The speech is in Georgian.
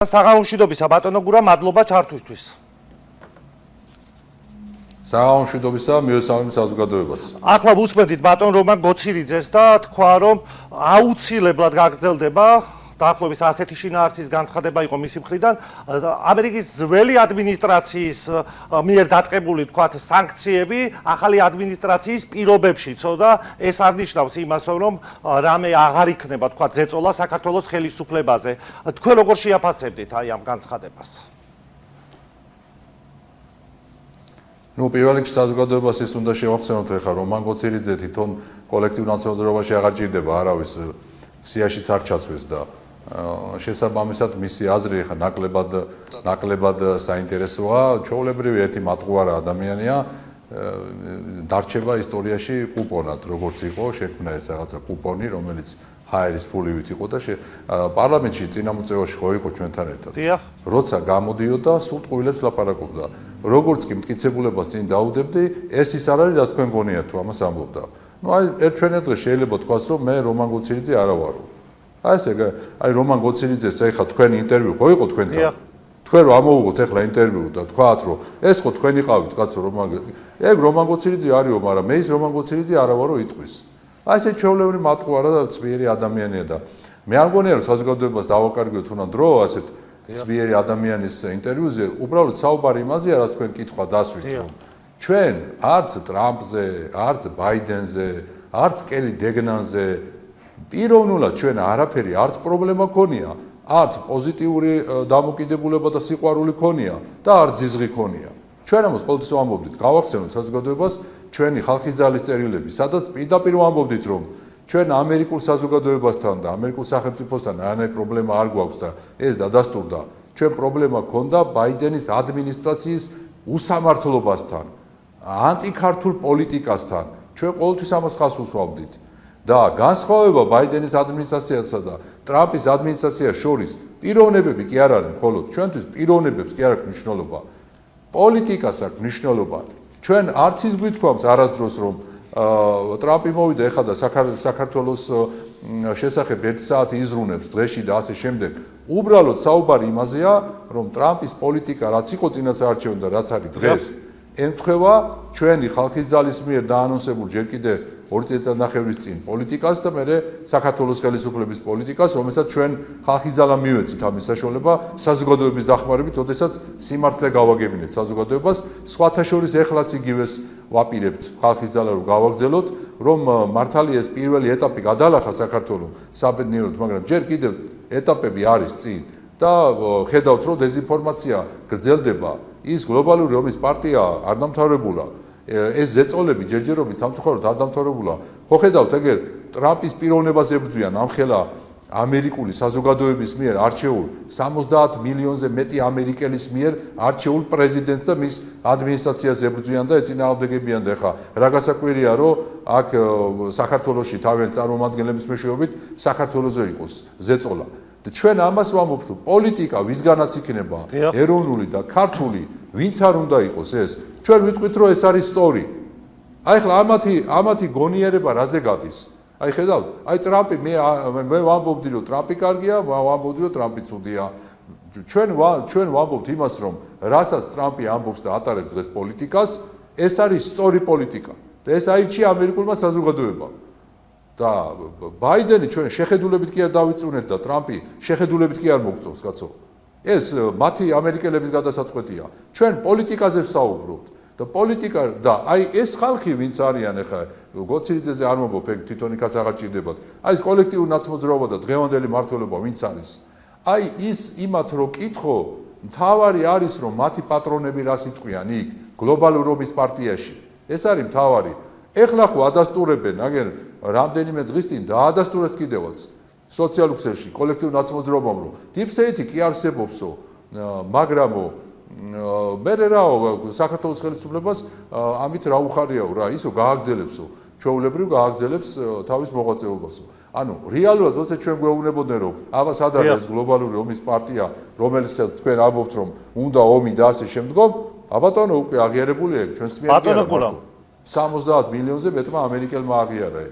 საღამოშვიდობისა ბატონო გურა, მადლობა ჩართვისთვის. საღამოშვიდობისა მიესალმებით საზოგადოებას. ახლა ვუსმენთ ბატონ რომან გოცირიძეს და თქვა რომ აუცილებლად გაგრძელდება დაახლოებით ასეთი შინაარსის განცხადება იყო მისი მხრიდან ამერიკის ძველი ადმინისტრაციის მიერ დაწყებული თქვათ სანქციები ახალი ადმინისტრაციის პირობებშიცო და ეს არ ნიშნავს იმას რომ რამე აღარ იქნება თქვათ ზეწოლა საქართველოს ხელისუფლებაზე. თქვენ როგორ შეაფასებდით აი ამ განცხადებას? პირველ რიგში საზოგადოებას ის უნდა შევახსენოთ ეხლა რომან გოცირიძე თვითონ კოლექტიურ ნაცნობრობაში აღარ ჭირდება არავის სიაშიც არ ჩასვეს და შესაბამისად მისი აზრი ეხლა ნაკლებად საინტერესოა. ჩვეულებრივი ერთი მატყუარა ადამიანია დარჩება ისტორიაში კუპონად როგორც იყო შექმნა ეს რაღაცა კუპონი რომელიც ჰაერის ფულივით იყო და პარლამენტში წინამოწევაში ხო იყო ჩვენთან ერთად. როცა გამოდიოდა სულ ტყუილებს ლაპარაკობდა. როგორც კი მტკიცებულებას წინ დაუდებდი, ეს ის არ არის, რაც თქვენ გონიათ თუ ამას ამბობდა. აი ერთ ჩვენად დღეს შეიძლება თქვას, რომ მე რომან გოცირიძე არა ვარო. აი რომან გოცირიძეს ეხლა თქვენი ინტერვიუ ხო იყო თქვენთან? თქვენ რომ ამოუღოთ ეხლა ინტერვიუ და თქვათ, რომ ეს ხო თქვენ იყავით, კაცო რომან გოცირიძე არისო, მაგრამ მე ის რომან გოცირიძე არა ვარო იტყვის. აი ესე ჩვეულებრივი მატყუარა და წვიერი ადამიანია და მე არ მგონია რომ საზოგადოებას დავაკარგოთ თუნდაც დრო ასეთ ძლიერი ადამიანის ინტერვიუზე უბრალოდ საუბარი იმაზეა რაც თქვენ კითხვა დასვით რომ ჩვენ არც ტრამპზე, არც ბაიდენზე, არც კელი დეგნანზე პიროვნულად ჩვენ არაფერი არც პრობლემა ქონია, არც პოზიტიური დამოკიდებულება და სიყვარული ქონია და არც ზიზღი ქონია. ჩვენ ამას ყოველთვის ვამბობდით, გავახსენოთ საზოგადოებას ჩვენი ხალხის ძალის წერილები, სადაც პირდაპირ ვამბობდით რომ ჩვენ ამერიკულ საზოგადოებასთან და ამერიკულ სახელმწიფოსთან არანაირი პრობლემა არ გვაქვს და ეს დადასტურდა. ჩვენ პრობლემა ქონდა ბაიდენის ადმინისტრაციის უსამართლობასთან, ანტიქართულ პოლიტიკასთან. ჩვენ ყოველთვის ამას ხაზს უსვამდით. და განსხვავება ბაიდენის ადმინისტრაციასა და ტრამპის ადმინისტრაციას შორის პიროვნებები კი არ არის, მხოლოდ ჩვენთვის პიროვნებებს კი არ აქვს მნიშვნელობა. პოლიტიკას აქვს მნიშვნელობა. ჩვენ არც ის გვითქვამს არასდროს რომ ტრამპი მოვიდა ეხლა და საქართველოს შესახებ 1 საათი იზრუნებს დღეში და ასე შემდეგ. უბრალოდ საუბარი იმაზეა, რომ ტრამპის პოლიტიკა რაც იყო წინასაარჩევნო და რაც არის დღეს, ემთხვევა ჩვენი ხალხის ძალის მიერ დაანონსებულ ჯერ კიდე 2 წელიწადნახევრის წინ პოლიტიკას და მე საქართველოს ხელისუფლების პოლიტიკას, რომელსაც ჩვენ ხალხის ძალა მივეცით ამის საშუალება საზოგადოების დახმარებით, ოდესაც სიმართლე გავაგებინეთ საზოგადოებას. სხვათა შორის ეხლაც იგივეს ვაპირებთ ხალხის ძალა რომ გავაგზელოთ, რომ მართალია ეს პირველი ეტაპი გადალახა საქართველოს საბედნიეროდ, მაგრამ ჯერ კიდევ ეტაპები არის წინ და ხედავთ რომ დეზინფორმაცია გრძელდება. ის გლობალური ომის პარტია არ დამთავრებულა. ეს ზეწოლები ჯერჯერობით სამწუხაროდ არ დამთავრებულა. ხო ხედავთ ეგერ ტრამპის პიროვნებას ებრძვიან ამხელა ამერიკული საზოგადოების მიერ არჩეულ 70 მილიონზე მეტი ამერიკელის მიერ არჩეულ პრეზიდენტს და მის ადმინისტრაციას ებრძვიან და ეწინააღმდეგებიან და ეხა რა გასაკვირია რომ აქ საქართველოში თავიანთი წარმომადგენლების მეშვეობით საქართველოზე იყოს ზეწოლა. ჩვენ ამას ვამბობთ რომ პოლიტიკა ვისგანაც იქნება ეროვნული და ქართული ვინც არ უნდა იყოს ეს ჩვენ ვიტყვით რომ ეს არის სწორი. აი ხლა ამათი გონიერება რაზე გადის? აი ხედავთ, აი ტრამპი მე ვამბობდი რომ ტრამპი კარგია, ვამბობდი რომ ტრამპი ცუდია. ჩვენ ვამბობთ იმას რომ რასაც ტრამპი ამბობს და ატარებს დღეს პოლიტიკას, ეს არის სწორი პოლიტიკა და ეს აირჩია ამერიკულმა საზოგადოებამ. და ბაიდენი ჩვენ შეხედულებით კი არ დავიწუნეთ და ტრამპი შეხედულებით კი არ მოგწონს კაცო. ეს მათი ამერიკელების გადასაწყვეტია. ჩვენ პოლიტიკაზე ვსაუბრობთ და პოლიტიკა და აი ეს ხალხი ვინც არიან ახლა გოცირიძეზე არ მომბობ ეგ თვითონ იქაც აღარ ჭირდებათ. აი ეს კოლექტიურ ნაცმოძრაობა და დღევანდელი მმართველობა ვინც არის? აი ის იმათ რო კითხო, მთავარი არის რომ მათი პატრონები რას იტყვიან იქ გლობალურ ომის პარტიაში. ეს არის მთავარი. ეხლა ხო ადასტურებენ, აგერ რამდენიმე დღის წინ დაადასტურეს კიდევაც სოციალურ ქსელში კოლექტიურ ნაცმოძრაობამ რომ დიპსტეიტი კი არსებობსო, მაგრამ მე რაო საქართველოს ხელისუფლებას ამით რა უხარიაო რა, ისო გააგრძელებსო, ჩვეულებრივ გააგრძელებს თავის მოღვაწეობასო. ანუ რეალურად როცა ჩვენ გვეუბნებოდნენ რომ აბა სად არის გლობალური ომის პარტია, რომელსაც თქვენ ამბობთ რომ უნდა ომი და ასე შემდგომ, აბატონო უკვე აღიარებულია ჩვენს მიერ 70 მილიონზე მეტმა ამერიკელმა აღიარა.